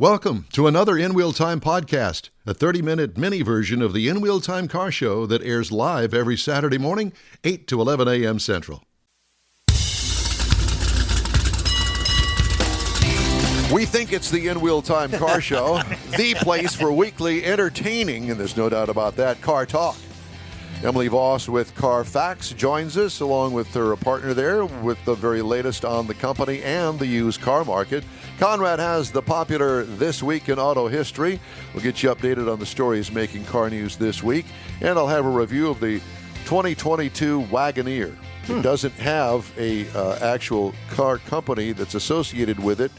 Welcome to another In Wheel Time podcast, a 30-minute mini version of the In Wheel Time car show that airs live every Saturday morning, 8 to 11 a.m. Central. We think it's the In Wheel Time car show, the place for weekly entertaining, and there's no doubt about that, car talk. Emile Voss with Car Fax joins us, along with her partner there, with the very latest on the company and the used car market. Konrad has the popular This Week in Auto History. We'll get you updated on the stories making car news this week. And I'll have a review of the 2022 Wagoneer. It doesn't have a actual car company that's associated with it,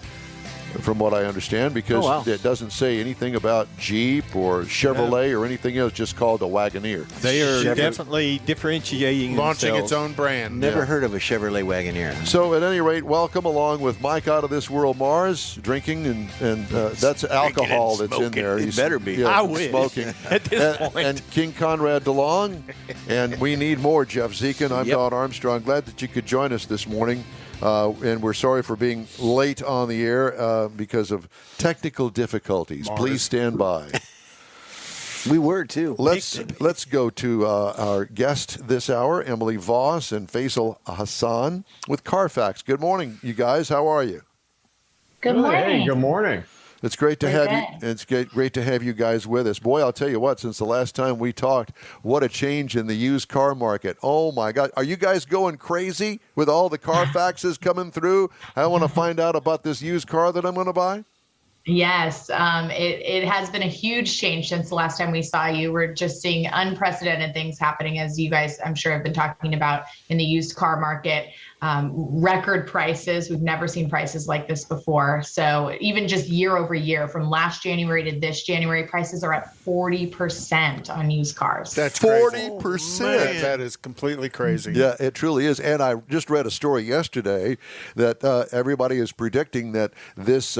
from what I understand, because it doesn't say anything about Jeep or Chevrolet or anything else, just called a Wagoneer. They are definitely differentiating launching themselves. its own brand. Never heard of a Chevrolet Wagoneer. So at any rate, welcome along with Mike out of this world, Mars, drinking, and that's alcohol that's in there. It better be. Yeah, I wish. Smoking. At this point. And King Konrad Delong, and we need more, Jeff Zekin. I'm Don Armstrong. Glad that you could join us this morning. And we're sorry for being late on the air because of technical difficulties. Mars. Please stand by. We were, too. Let's go to our guest this hour, Emile Voss and Faisal Hasan with CarFax. Good morning, you guys. How are you? Good morning. Hey, good morning. It's great to have you. It's great to have you guys with us. Boy, I'll tell you what, since the last time we talked, what a change in the used car market. Oh, my God. Are you guys going crazy with all the CarFaxes coming through? I want to find out about this used car that I'm going to buy. Yes, it has been a huge change since the last time we saw you. We're just seeing unprecedented things happening, as you guys, I'm sure, have been talking about in the used car market. Record prices. We've never seen prices like this before. So even just year over year, from last January to this January, prices are up 40% on used cars. That's 40%. That is completely crazy. Yeah, it truly is. And I just read a story yesterday that everybody is predicting that this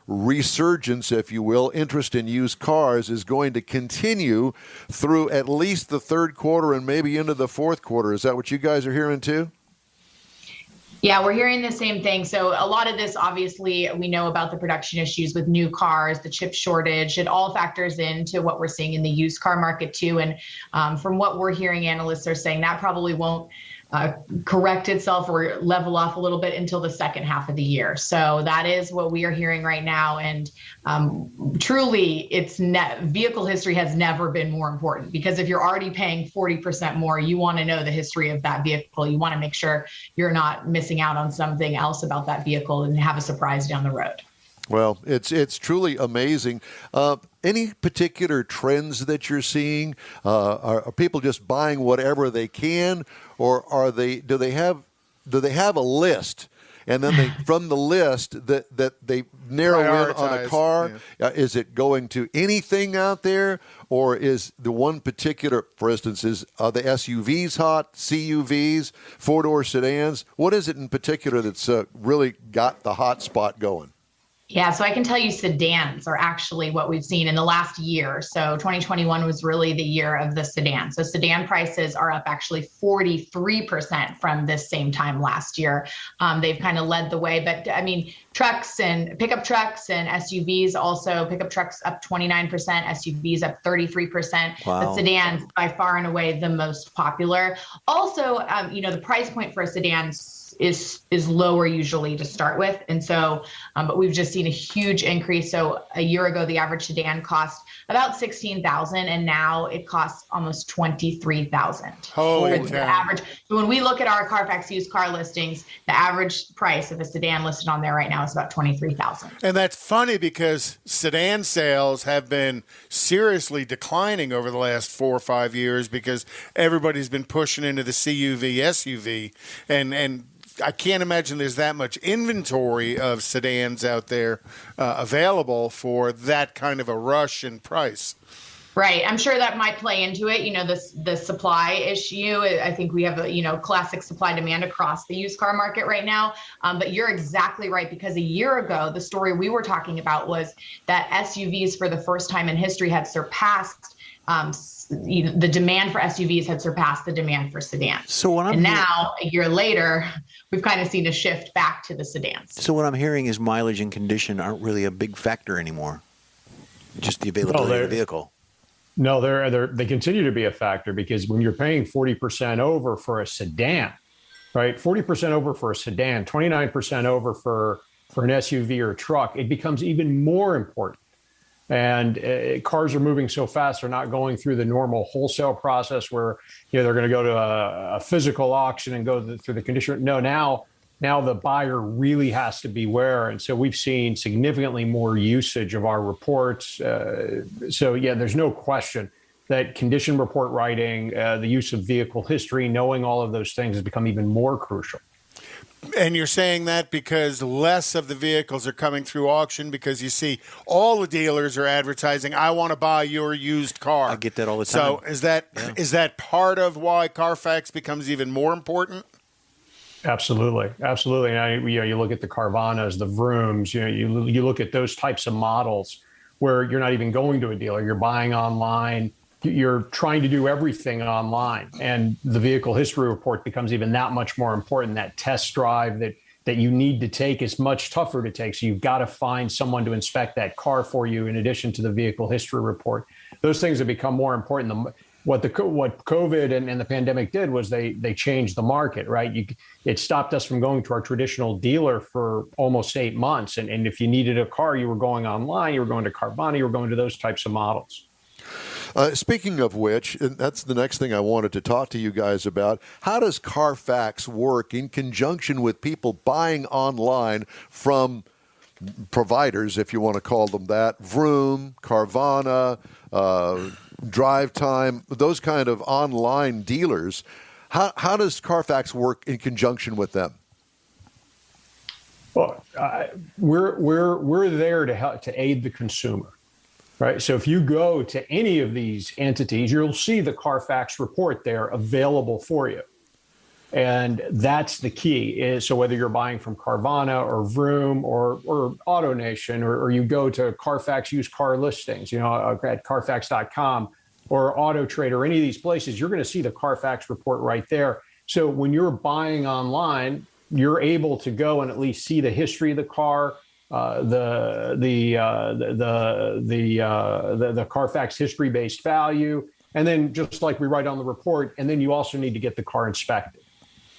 resurgence, if you will, interest in used cars is going to continue through at least the third quarter and maybe into the fourth quarter. Is that what you guys are hearing too? Yeah, we're hearing the same thing. So a lot of this, obviously, we know about the production issues with new cars, the chip shortage. It all factors into what we're seeing in the used car market too. And from what we're hearing, analysts are saying that probably won't correct itself or level off a little bit until the second half of the year. So that is what we are hearing right now. And truly, vehicle history has never been more important, because if you're already paying 40% more, you want to know the history of that vehicle. You want to make sure you're not missing out on something else about that vehicle and have a surprise down the road. Well, it's truly amazing. Any particular trends that you're seeing? Are people just buying whatever they can, or do they have a list, and then from the list that they narrow in on a car? Yeah. Is it going to anything out there, or is the one particular, for instance, is the SUVs hot, CUVs, four-door sedans? What is it in particular that's really got the hot spot going? Yeah, so I can tell you sedans are actually what we've seen in the last year. So 2021 was really the year of the sedan. So sedan prices are up actually 43% from this same time last year. They've kind of led the way, but I mean, trucks and pickup trucks and SUVs also, pickup trucks up 29%, SUVs up 33%. Wow. But sedans by far and away the most popular. Also, the price point for a sedan is lower usually to start with. And so, but we've just seen a huge increase. So a year ago, the average sedan cost about $16,000, and now it costs almost $23,000. Holy the cow. average. So when we look at our CarFax used car listings, the average price of a sedan listed on there right now is about $23,000. And that's funny because sedan sales have been seriously declining over the last 4 or 5 years because everybody's been pushing into the CUV, SUV, and I can't imagine there's that much inventory of sedans out there available for that kind of a rush in price. Right. I'm sure that might play into it. The supply issue. I think we have a, classic supply demand across the used car market right now. But you're exactly right, because a year ago, the story we were talking about was that SUVs for the first time in history had surpassed the demand for SUVs had surpassed the demand for sedans. So what now, a year later, we've kind of seen a shift back to the sedans. So what I'm hearing is mileage and condition aren't really a big factor anymore. Just the availability of the vehicle. No, they continue to be a factor, because when you're paying 40% over for a sedan, right? 40% over for a sedan, 29% over for an SUV or a truck, it becomes even more important. And cars are moving so fast, they're not going through the normal wholesale process where they're going to go to a physical auction and go through the condition. No, now the buyer really has to beware. And so we've seen significantly more usage of our reports. So yeah, there's no question that condition report writing, the use of vehicle history, knowing all of those things has become even more crucial. And you're saying that because less of the vehicles are coming through auction, because you see all the dealers are advertising, I want to buy your used car. I get that all the time. So is that part of why CarFax becomes even more important? Absolutely. And you look at the Carvanas, the Vrooms, you look at those types of models where you're not even going to a dealer, you're buying online. You're trying to do everything online, and the vehicle history report becomes even that much more important. That test drive that you need to take is much tougher to take. So you've got to find someone to inspect that car for you in addition to the vehicle history report. Those things have become more important. What COVID and the pandemic did was they changed the market, right? It stopped us from going to our traditional dealer for almost 8 months. And if you needed a car, you were going online, you were going to Carvana, you were going to those types of models. Speaking of which, and that's the next thing I wanted to talk to you guys about. How does CarFax work in conjunction with people buying online from providers, if you want to call them that, Vroom, Carvana, Drive Time, those kind of online dealers? How does CarFax work in conjunction with them? Well, we're there to help to aid the consumer. Right. So if you go to any of these entities, you'll see the CarFax report there available for you. And that's the key. So whether you're buying from Carvana or Vroom or AutoNation, or you go to CarFax used car listings, at CarFax.com or AutoTrade or any of these places, you're going to see the CarFax report right there. So when you're buying online, you're able to go and at least see the history of the car, the CarFax history-based value, and then just like we write on the report, and then you also need to get the car inspected,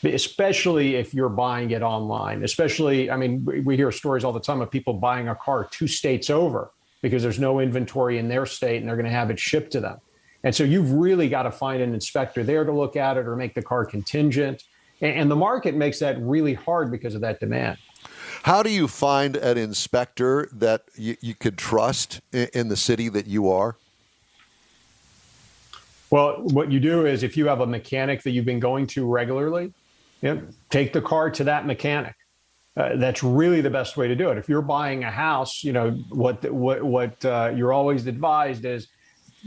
especially if you're buying it online. We hear stories all the time of people buying a car 2 states over because there's no inventory in their state and they're going to have it shipped to them. And so you've really got to find an inspector there to look at it or make the car contingent. And the market makes that really hard because of that demand. How do you find an inspector that you could trust in the city that you are? Well, what you do is if you have a mechanic that you've been going to regularly, take the car to that mechanic. That's really the best way to do it. If you're buying a house, what you're always advised is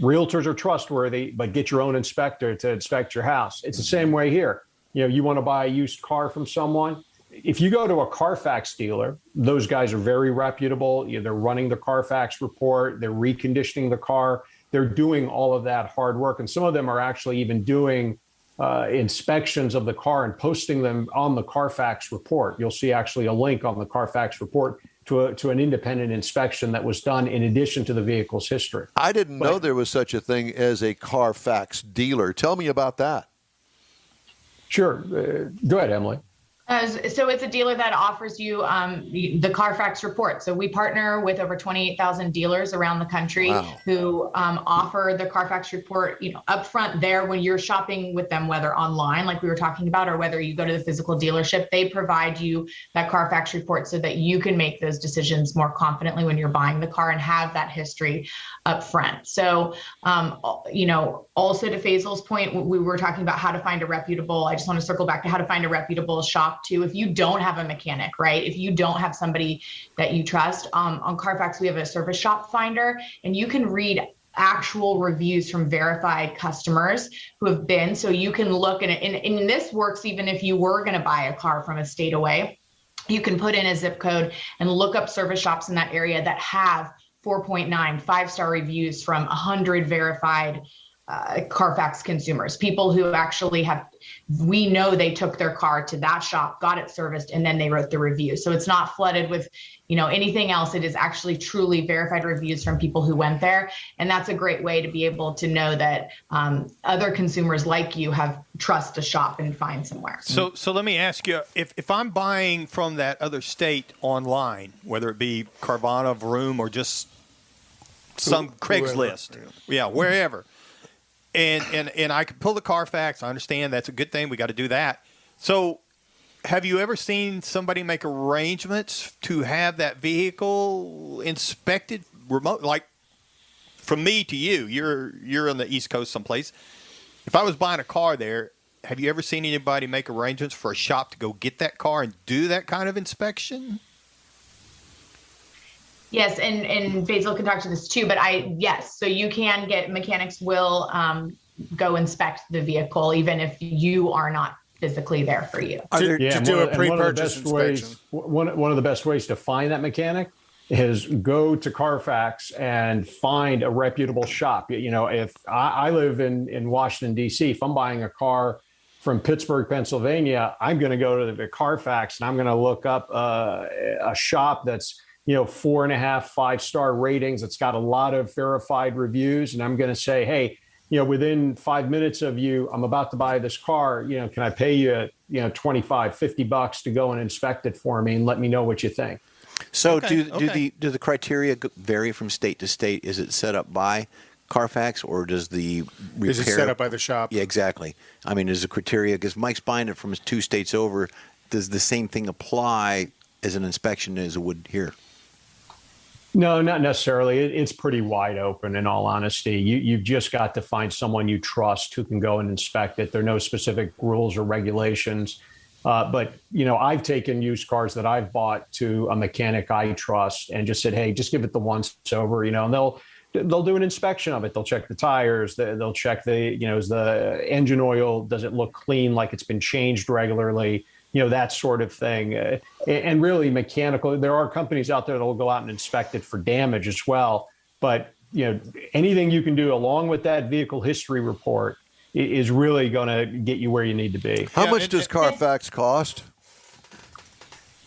realtors are trustworthy, but get your own inspector to inspect your house. It's the same way here. You want to buy a used car from someone. If you go to a CarFax dealer, those guys are very reputable. They're running the CarFax report. They're reconditioning the car. They're doing all of that hard work. And some of them are actually even doing inspections of the car and posting them on the CarFax report. You'll see actually a link on the CarFax report to an independent inspection that was done in addition to the vehicle's history. I didn't know there was such a thing as a CarFax dealer. Tell me about that. Sure. Go ahead, Emily. So it's a dealer that offers you the CarFax report. So we partner with over 28,000 dealers around the country who offer the CarFax report, upfront there when you're shopping with them, whether online, like we were talking about, or whether you go to the physical dealership. They provide you that CarFax report so that you can make those decisions more confidently when you're buying the car and have that history upfront. So, also to Faisal's point, we were talking about how to find a reputable. I just want to circle back to how to find a reputable shop too. If you don't have a mechanic, right? If you don't have somebody that you trust, on CarFax, we have a service shop finder, and you can read actual reviews from verified customers who have been, so you can look at it. And this works even if you were going to buy a car from a state away. You can put in a zip code and look up service shops in that area that have 4.9 five-star reviews from 100 verified CarFax consumers, people who actually we know they took their car to that shop, got it serviced, and then they wrote the review. So it's not flooded with, anything else. It is actually truly verified reviews from people who went there. And that's a great way to be able to know that other consumers like you have trust to shop and find somewhere. So let me ask you, if I'm buying from that other state online, whether it be Carvana, Vroom, or just some Craigslist, wherever, and I can pull the CarFax. I understand that's a good thing. We got to do that. So have you ever seen somebody make arrangements to have that vehicle inspected remote? Like from me to you, you're on the East Coast someplace. If I was buying a car there, have you ever seen anybody make arrangements for a shop to go get that car and do that kind of inspection? Yes, and Faisal can talk to this too, but yes, so you can get, mechanics will go inspect the vehicle even if you are not physically there for you. To do a pre-purchase inspection. One of the best ways to find that mechanic is go to CarFax and find a reputable shop. If I live in Washington, D.C., if I'm buying a car from Pittsburgh, Pennsylvania, I'm going to go to the CarFax and I'm going to look up a shop that's 4.5, 5-star ratings. It's got a lot of verified reviews. And I'm going to say, hey, within 5 minutes of you, I'm about to buy this car. Can I pay you, $25, $50 to go and inspect it for me and let me know what you think? So do the criteria vary from state to state? Is it set up by CarFax or does the repair? Is it set up by the shop? Yeah, exactly. I mean, is the criteria, because Mike's buying it from 2 states over, does the same thing apply as an inspection as it would here? No, not necessarily. It's pretty wide open, in all honesty. You've just got to find someone you trust who can go and inspect it. There are no specific rules or regulations. But I've taken used cars that I've bought to a mechanic I trust and just said, hey, just give it the once over, and they'll do an inspection of it. They'll check the tires. They'll check is the engine oil, does it look clean, like it's been changed regularly? That sort of thing. And really mechanical, there are companies out there that will go out and inspect it for damage as well. But, anything you can do along with that vehicle history report is really going to get you where you need to be. How much does CarFax cost?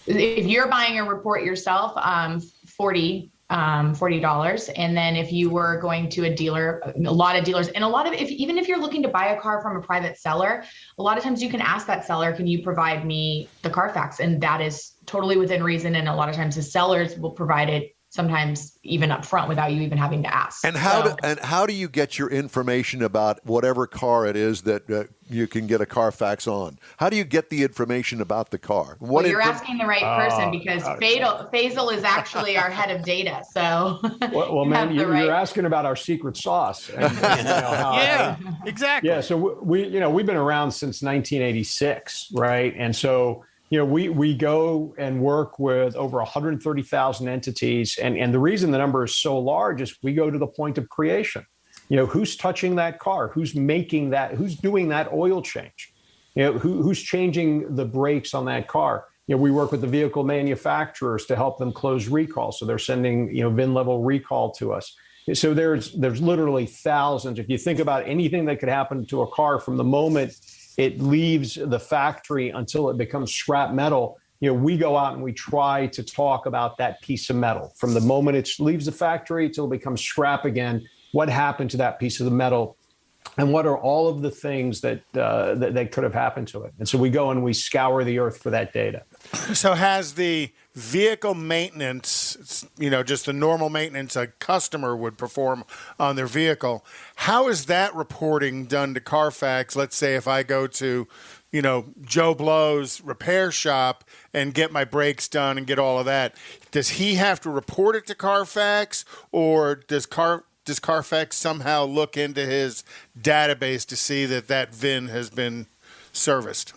If you're buying a report yourself, $40. And then if you were going to a dealer, a lot of dealers, and even if you're looking to buy a car from a private seller, a lot of times you can ask that seller, can you provide me the CarFax? And that is totally within reason. And a lot of times the sellers will provide it, sometimes even up front without you even having to ask. And how do you get your information about whatever car it is that you can get a CarFax on? How do you get the information about the car? You're asking the right person because Faisal is actually our head of data. So well man, you're asking about our secret sauce. And, exactly. Yeah, so we've been around since 1986, right? And so we go and work with over 130,000 entities. And the reason the number is so large is we go to the point of creation. Who's touching that car? Who's making that? Who's doing that oil change? Who's changing the brakes on that car? We work with the vehicle manufacturers to help them close recalls. So they're sending, VIN level recall to us. So there's literally thousands. If you think about anything that could happen to a car from the moment it leaves the factory until it becomes scrap metal, we go out and we try to talk about that piece of metal from the moment it leaves the factory till it becomes scrap again. What happened to that piece of the metal, and what are all of the things that could have happened to it? And so we go and we scour the earth for that data. So has the vehicle maintenance, just the normal maintenance a customer would perform on their vehicle, how is that reporting done to CarFax? Let's say if I go to, Joe Blow's repair shop and get my brakes done and get all of that, does he have to report it to CarFax, or does CarFax somehow look into his database to see that VIN has been serviced?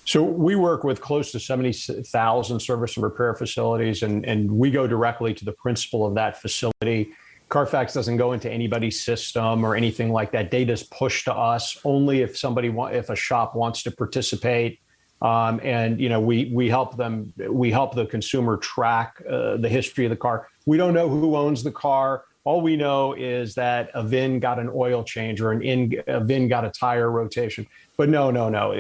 So we work with close to 70,000 service and repair facilities, and we go directly to the principal of that facility. CarFax doesn't go into anybody's system or anything like that. Data is pushed to us only if a shop wants to participate. And we help them. We help the consumer track the history of the car. We don't know who owns the car. All we know is that a VIN got an oil change or a VIN got a tire rotation. But no.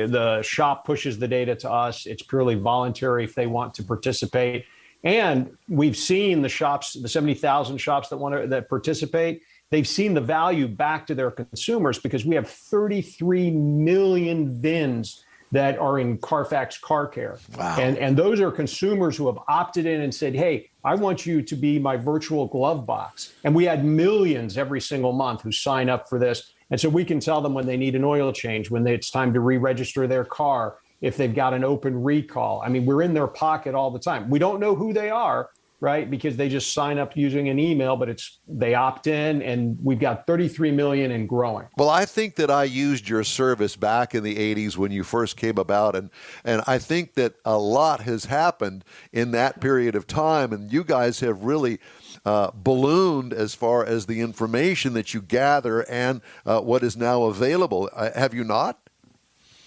The shop pushes the data to us. It's purely voluntary if they want to participate. And we've seen the shops, the 70,000 shops that participate. They've seen the value back to their consumers because we have 33 million VINs that are in CarFax Car Care. Wow. And those are consumers who have opted in and said, hey, I want you to be my virtual glove box. And we had millions every single month who sign up for this. And so we can tell them when they need an oil change, when it's time to re-register their car, if they've got an open recall. I mean, we're in their pocket all the time. We don't know who they are, right? Because they just sign up using an email, but they opt in, and we've got 33 million and growing. Well, I think that I used your service back in the 80s when you first came about, and I think that a lot has happened in that period of time, and you guys have really ballooned as far as the information that you gather and what is now available. Have you not?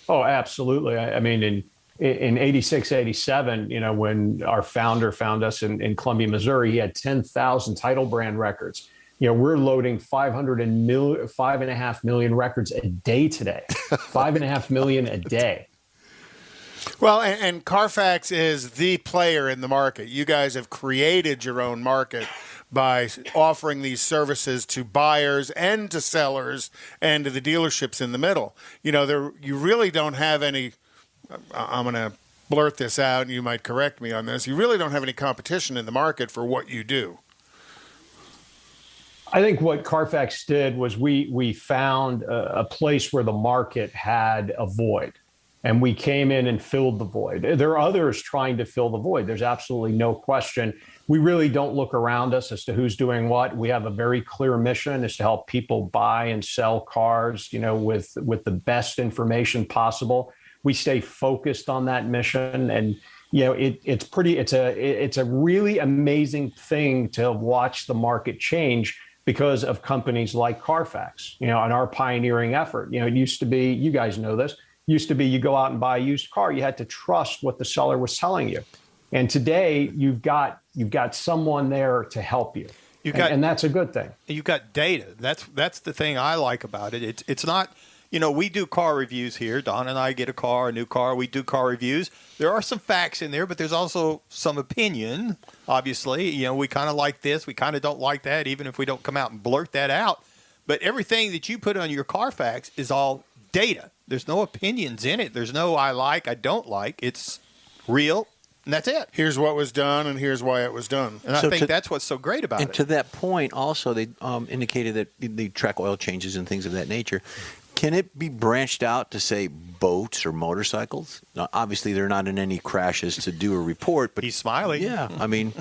Oh, absolutely. I mean, in 86, 87, when our founder found us in Columbia, Missouri, he had 10,000 title brand records. We're loading 5.5 million records a day today. 5.5 million a day. Well, and CarFax is the player in the market. You guys have created your own market by offering these services to buyers and to sellers and to the dealerships in the middle. You really don't have any. I'm going to blurt this out, and you might correct me on this. You really don't have any competition in the market for what you do. I think what CarFax did was we found a place where the market had a void, and we came in and filled the void. There are others trying to fill the void. There's absolutely no question. We really don't look around us as to who's doing what. We have a very clear mission is to help people buy and sell cars, with the best information possible. We stay focused on that mission, and it's a really amazing thing to watch the market change because of companies like CarFax, and our pioneering effort. It used to be, you guys know this, used to be you go out and buy a used car, you had to trust what the seller was telling you. And today you've got someone there to help you. And that's a good thing. You've got data. That's the thing I like about it. It's not, we do car reviews here. Don and I get a new car. We do car reviews. There are some facts in there, but there's also some opinion, obviously. We kind of like this. We kind of don't like that, even if we don't come out and blurt that out. But everything that you put on your CarFax is all data. There's no opinions in it. There's no I like, I don't like. It's real, and that's it. Here's what was done, and here's why it was done. And I think that's what's so great about it. And to that point, also, they indicated that they track oil changes and things of that nature. Can it be branched out to, say, boats or motorcycles? Now, obviously, they're not in any crashes to do a report. But he's smiling. Yeah, I mean,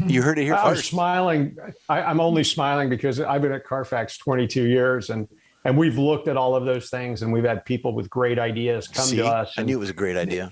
you heard it here first. I'm smiling. I'm only smiling because I've been at CarFax 22 years, and we've looked at all of those things, and we've had people with great ideas come to us. I knew it was a great idea.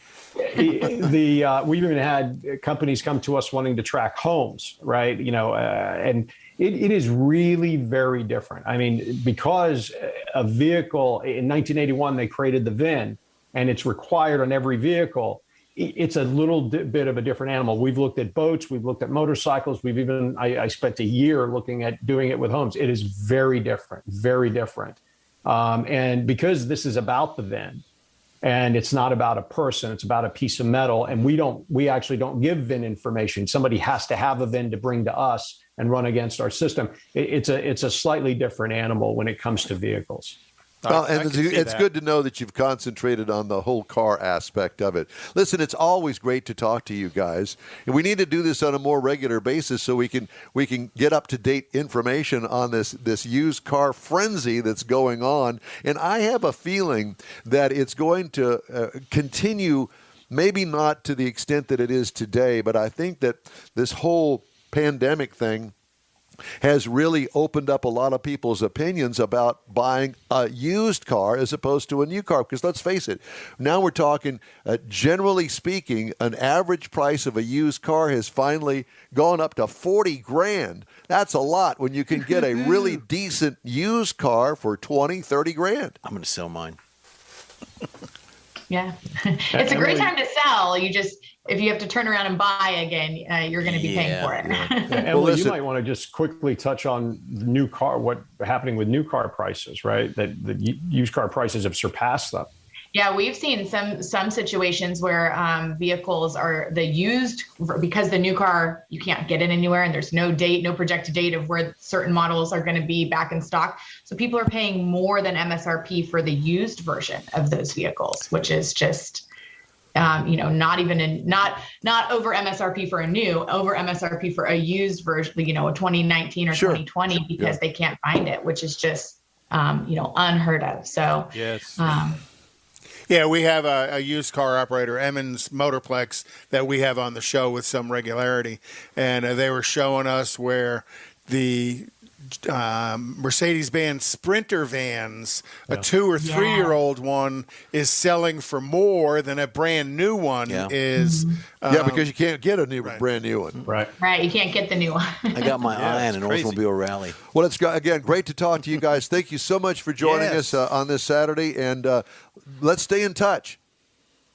We've even had companies come to us wanting to track homes, right? And it is really very different. I mean, because a vehicle in 1981 they created the VIN, and it's required on every vehicle. It's a little bit of a different animal. We've looked at boats, we've looked at motorcycles, I spent a year looking at doing it with homes. It is very different, very different. And because this is about the VIN, and it's not about a person, it's about a piece of metal, and we actually don't give VIN information. Somebody has to have a VIN to bring to us and run against our system. It's a slightly different animal when it comes to vehicles. Well, and it's good to know that you've concentrated on the whole car aspect of it. Listen, it's always great to talk to you guys, and we need to do this on a more regular basis so we can get up to date information on this used car frenzy that's going on. And I have a feeling that it's going to continue, maybe not to the extent that it is today, but I think that this whole pandemic thing has really opened up a lot of people's opinions about buying a used car as opposed to a new car. Because let's face it, now we're talking, generally speaking, an average price of a used car has finally gone up to $40,000. That's a lot when you can get a really decent used car for $20,000, $30,000. I'm going to sell mine. Yeah. It's a great time to sell. If you have to turn around and buy again, you're going to be paying for it. Emily, you might want to just quickly touch on the new car, what's happening with new car prices, right? That the used car prices have surpassed them. Yeah, we've seen some situations where vehicles are used because the new car, you can't get it anywhere, and there's no projected date of where certain models are going to be back in stock. So people are paying more than MSRP for the used version of those vehicles, which is just not over MSRP for a new, over MSRP for a used version, a 2019 or 2020, because they can't find it, which is just unheard of. So yes. Yeah, we have a used car operator, Emmons Motorplex, that we have on the show with some regularity. And they were showing us where the Mercedes-Benz Sprinter vans, a 2 or 3 year old one, is selling for more than a brand new one is. Because you can't get a brand new one. Right, you can't get the new one. I got my eye on an Oldsmobile Rally. Well, it's again great to talk to you guys. Thank you so much for joining us on this Saturday, and let's stay in touch.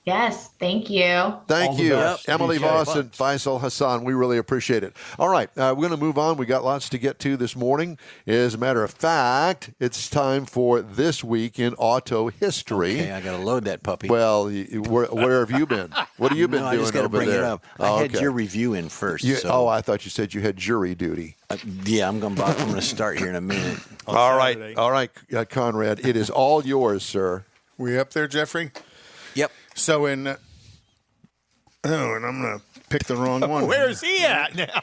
Yes, thank you. Thank you, Emile Voss and Faisal Hasan. We really appreciate it. All right, we're going to move on. We got lots to get to this morning. As a matter of fact, it's time for This Week in Auto History. Okay, I got to load that puppy. Well, where have you been? What have you been doing I just got to bring there? it up. I had your review in first. Oh, I thought you said you had jury duty. I'm going to start here in a minute. All right, Konrad. It is all yours, sir. We up there, Jeffrey? Yep. So and I'm going to pick the wrong one. Where's he at now?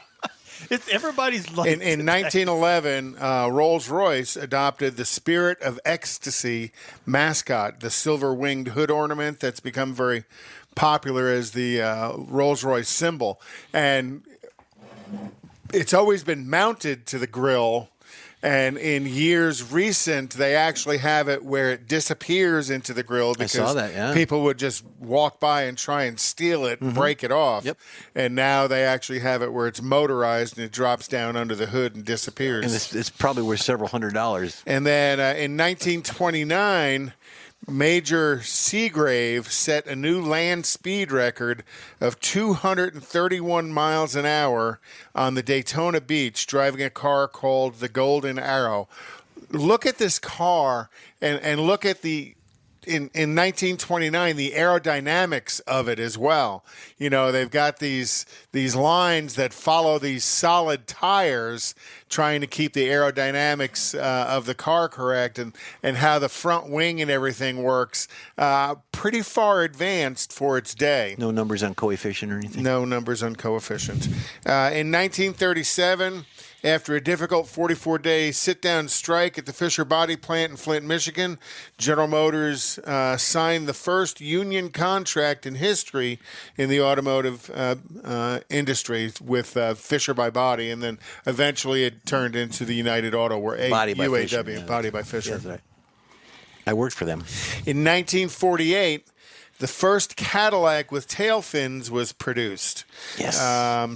Everybody's like in 1911, Rolls-Royce adopted the Spirit of Ecstasy mascot, the silver-winged hood ornament that's become very popular as the Rolls-Royce symbol. And it's always been mounted to the grille. And in years recent, they actually have it where it disappears into the grill because I saw that, people would just walk by and try and steal it and break it off. Yep. And now they actually have it where it's motorized and it drops down under the hood and disappears. And it's probably worth several $100s. And then in 1929, Major Seagrave set a new land speed record of 231 miles an hour on the Daytona Beach, driving a car called the Golden Arrow. Look at this car and look at in 1929, the aerodynamics of it as well. They've got these lines that follow these solid tires, trying to keep the aerodynamics of the car correct, and how the front wing and everything works. Pretty far advanced for its day. No numbers on coefficient or anything? No numbers on coefficient. In 1937, after a difficult 44-day sit-down strike at the Fisher Body plant in Flint, Michigan, General Motors signed the first union contract in history in the automotive industry with Fisher by Body, and then eventually it turned into the United Auto, or UAW, Body by Fisher. That's right. I worked for them. In 1948, the first Cadillac with tail fins was produced,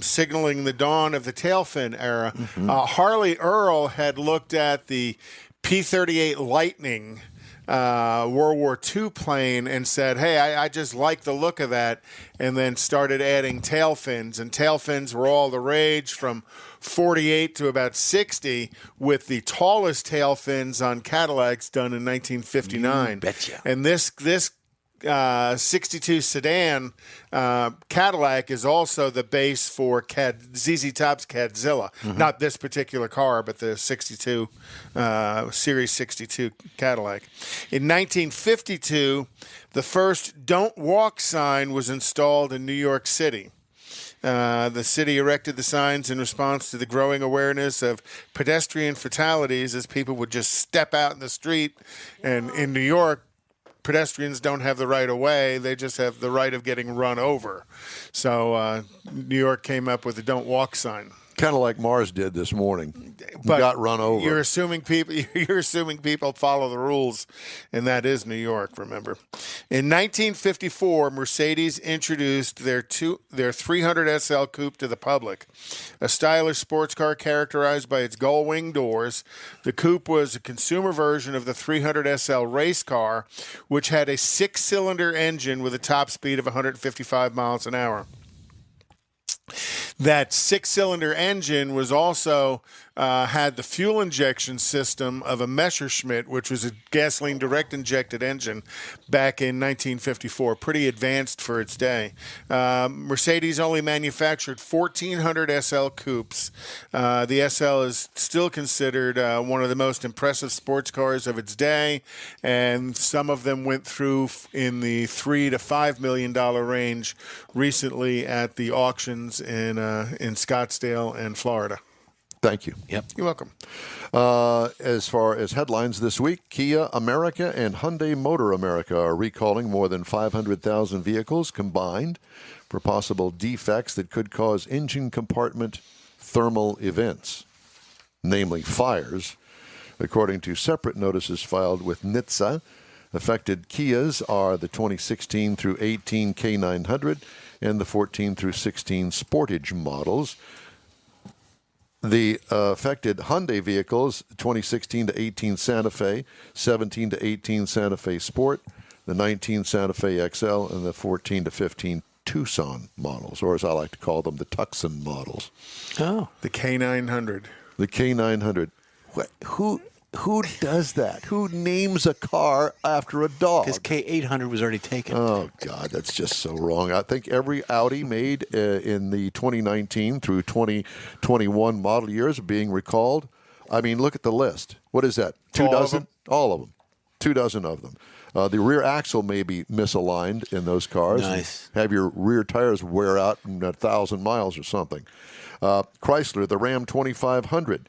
signaling the dawn of the tail fin era. Harley Earl had looked at the P-38 Lightning World War II plane and said, hey, I just like the look of that, and then started adding tail fins. And tail fins were all the rage from 48 to about 60, with the tallest tail fins on Cadillacs done in 1959. You betcha. And this 62 sedan Cadillac is also the base for ZZ Top's Cadzilla. Not this particular car, but the 62 Series 62 Cadillac. In 1952, the first "Don't Walk" sign was installed in New York City. The city erected the signs in response to the growing awareness of pedestrian fatalities, as people would just step out in the street. And in New York, pedestrians don't have the right of way. They just have the right of getting run over. So New York came up with the "Don't Walk" sign. Kind of like Mars did this morning. But got run over. You're assuming people follow the rules, and that is New York. Remember, in 1954, Mercedes introduced their 300 SL Coupe to the public, a stylish sports car characterized by its gull-wing doors. The Coupe was a consumer version of the 300 SL race car, which had a 6-cylinder engine with a top speed of 155 miles an hour. That 6-cylinder engine was also had the fuel injection system of a Messerschmitt, which was a gasoline direct injected engine back in 1954. Pretty advanced for its day. Mercedes only manufactured 1,400 SL coupes. The SL is still considered one of the most impressive sports cars of its day, and some of them went through in the $3 to $5 million range recently at the auctions in Scottsdale and Florida. Thank you. Yep. You're welcome. As far as headlines this week, Kia America and Hyundai Motor America are recalling more than 500,000 vehicles combined for possible defects that could cause engine compartment thermal events, namely fires, according to separate notices filed with NHTSA. Affected Kias are the 2016 through 18 K900 and the 14 through 16 Sportage models. The affected Hyundai vehicles, 2016 to 18 Santa Fe, 17 to 18 Santa Fe Sport, the 19 Santa Fe XL, and the 14 to 15 Tucson models, or as I like to call them, the Tucson models. Oh. The K900. The K900. Who does that? Who names a car after a dog? Because K800 was already taken. Oh, God, that's just so wrong. I think every Audi made in the 2019 through 2021 model years are being recalled. I mean, look at the list. What is that? All of them? All of them. 2 dozen of them. The rear axle may be misaligned in those cars. Nice. Have your rear tires wear out in 1,000 miles or something. Chrysler, the Ram 2500.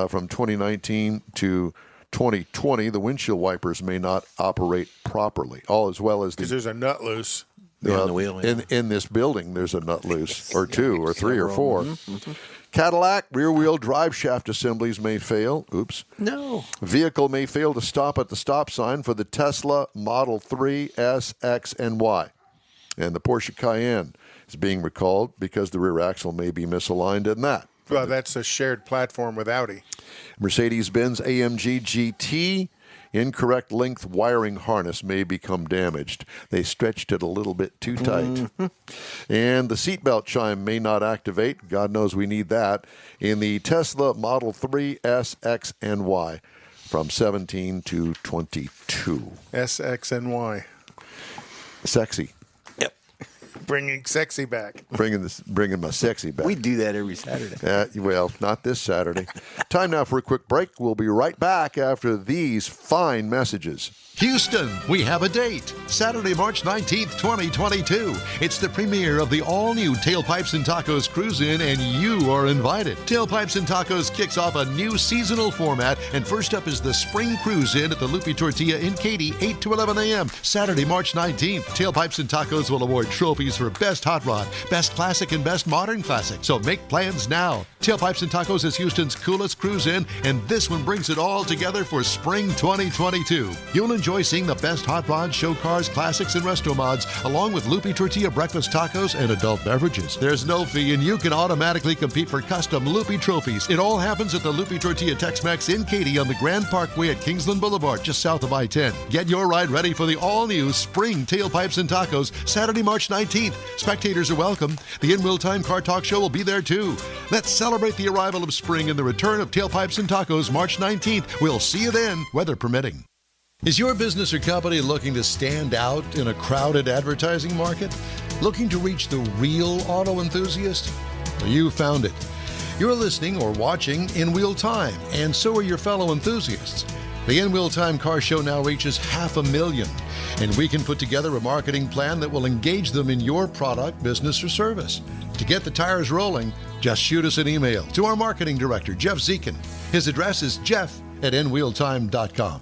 From 2019 to 2020, the windshield wipers may not operate properly, all as well as Because there's a nut loose. On the wheel. Yeah. in this building. There's a nut loose, or 2, or 3, or 4. Mm-hmm. Cadillac rear-wheel drive shaft assemblies may fail. Oops. No. Vehicle may fail to stop at the stop sign for the Tesla Model 3, S, X, and Y. And the Porsche Cayenne is being recalled because the rear axle may be misaligned in that. Well, that's a shared platform with Audi. Mercedes-Benz AMG GT, incorrect length wiring harness may become damaged. They stretched it a little bit too tight. Mm-hmm. And the seatbelt chime may not activate. God knows we need that. In the Tesla Model 3, S, X, and Y from 17 to 22. S, X, and Y. Sexy. Bringing sexy back. Bringing my sexy back. We do that every Saturday. Well, not this Saturday. Time now for a quick break. We'll be right back after these fine messages. Houston, we have a date. Saturday, March 19th, 2022. It's the premiere of the all-new Tailpipes and Tacos Cruise-In, and you are invited. Tailpipes and Tacos kicks off a new seasonal format, and first up is the Spring Cruise-In at the Lupi Tortilla in Katy, 8 to 11 a.m. Saturday, March 19th. Tailpipes and Tacos will award trophies for Best Hot Rod, Best Classic, and Best Modern Classic, so make plans now. Tailpipes and Tacos is Houston's coolest cruise-in, and this one brings it all together for Spring 2022. You'll enjoy seeing the best hot rods, show cars, classics, and resto mods, along with Lupi Tortilla breakfast tacos and adult beverages. There's no fee, and you can automatically compete for custom Lupi trophies. It all happens at the Lupi Tortilla Tex-Mex in Katy on the Grand Parkway at Kingsland Boulevard, just south of I-10. Get your ride ready for the all-new Spring Tailpipes and Tacos, Saturday, March 19th. Spectators are welcome. The In Real Time Car Talk Show will be there, too. Let's celebrate the arrival of spring and the return of Tailpipes and Tacos, March 19th. We'll see you then, weather permitting. Is your business or company looking to stand out in a crowded advertising market? Looking to reach the real auto enthusiast? Well, you found it. You're listening or watching in real time, and so are your fellow enthusiasts. The In Real Time Car Show now reaches 500,000, and we can put together a marketing plan that will engage them in your product, business, or service. To get the tires rolling, just shoot us an email to our marketing director, Jeff Zekin. His address is jeff@nrealtime.com.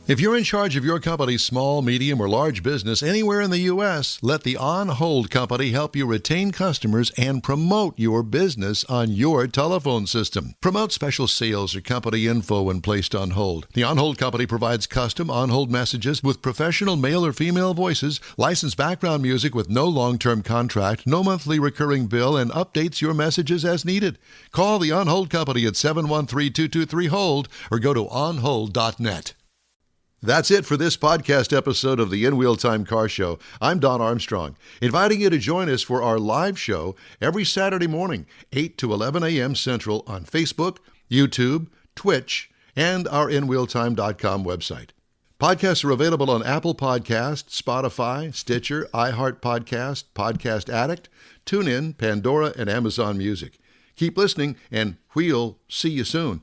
If you're in charge of your company's small, medium, or large business anywhere in the U.S., let the On Hold Company help you retain customers and promote your business on your telephone system. Promote special sales or company info when placed on hold. The On Hold Company provides custom on-hold messages with professional male or female voices, licensed background music with no long-term contract, no monthly recurring bill, and updates your messages as needed. Call the On Hold Company at 713-223-HOLD or go to onhold.net. That's it for this podcast episode of the In Wheel Time Car Show. I'm Don Armstrong, inviting you to join us for our live show every Saturday morning, 8 to 11 a.m. Central on Facebook, YouTube, Twitch, and our InWheelTime.com website. Podcasts are available on Apple Podcasts, Spotify, Stitcher, iHeart Podcast, Podcast Addict, TuneIn, Pandora, and Amazon Music. Keep listening, and we'll see you soon.